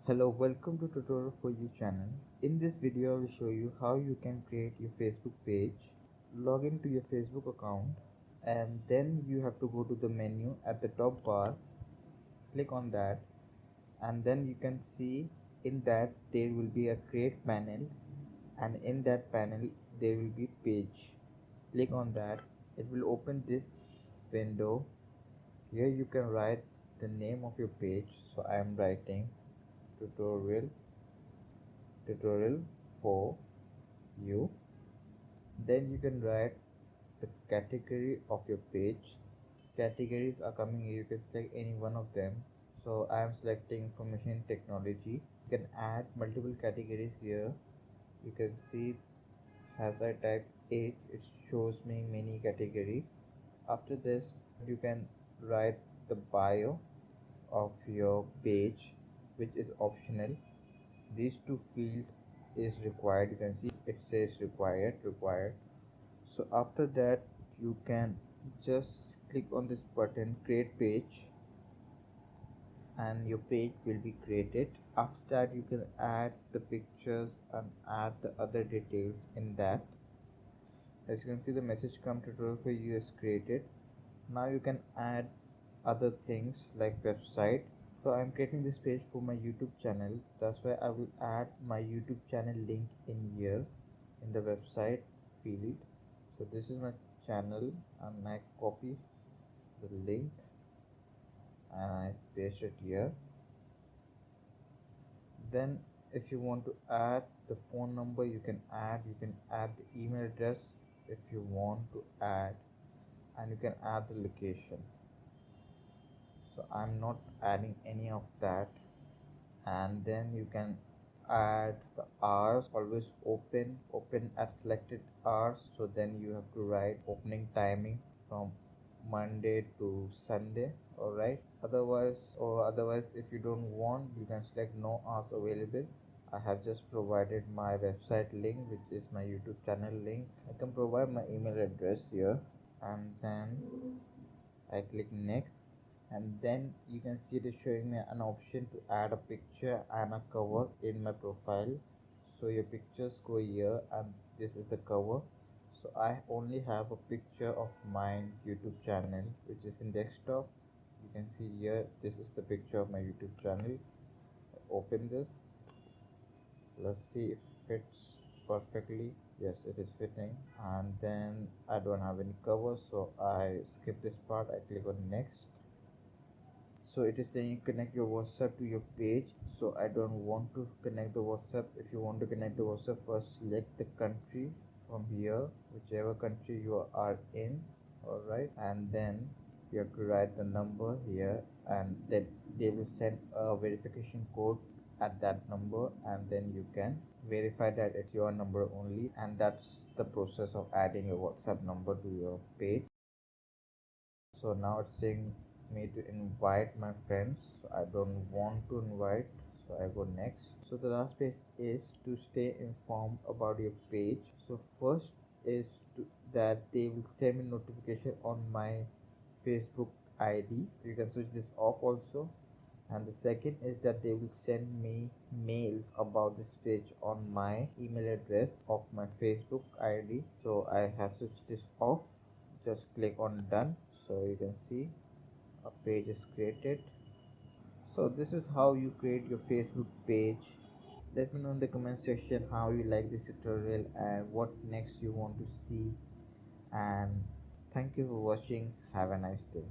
Hello, welcome to tutorial for you channel. In this video I will show you how you can create your Facebook page. Log into your Facebook account and then you have to go to the menu at the top bar, click on that, and then you can see in that there will be a create panel, and in that panel there will be page. Click on that, it will open this window. Here you can write the name of your page, so I am writing tutorial for you. Then you can write the category of your page. Categories are coming here, you can select any one of them. So I am selecting information technology. You can add multiple categories here. You can see as I type 8, it shows me many category. After this you can write the bio of your page, which is optional. These two fields is required. You can see it says required. So after that you can just click on this button create page and your page will be created. After that you can add the pictures and add the other details in that. As you can see, the message come tutorial for you is created. Now you can add other things like website. So I'm creating this page for my YouTube channel, that's why I will add my YouTube channel link in here in the website field. So this is my channel and I copy the link and I paste it here. Then if you want to add the phone number, you can add the email address if you want to add, and you can add the location. So I'm not adding any of that. And then you can add the hours, always open at selected hours. So then you have to write opening timing from Monday to Sunday. Alright, otherwise if you don't want, you can select no hours available. I have just provided my website link, which is my YouTube channel link. I can provide my email address here, and then I click next, and then you can see it is showing me an option to add a picture and a cover in my profile. So your pictures go here and this is the cover. So I only have a picture of my YouTube channel, which is in desktop. You can see here, this is the picture of my YouTube channel. Open this, let's see if it fits perfectly. Yes, it is fitting. And then I don't have any cover, so I skip this part. I click on next. So it is saying connect your WhatsApp to your page, so I don't want to connect the WhatsApp. If you want to connect the WhatsApp, first select the country from here, whichever country you are in. Alright, and then you have to write the number here, and then they will send a verification code at that number, and then you can verify that it's your number only. And that's the process of adding a WhatsApp number to your page. So now it's saying me to invite my friends, so I don't want to invite, so I go next. So the last page is to stay informed about your page. So first is that they will send me notification on my Facebook ID. You can switch this off also. And the second is that they will send me mails about this page on my email address of my Facebook ID. So I have switched this off. Just click on done, so you can see a page is created. So this is how you create your Facebook page. Let me know in the comment section how you like this tutorial and what next you want to see. And thank you for watching. Have a nice day.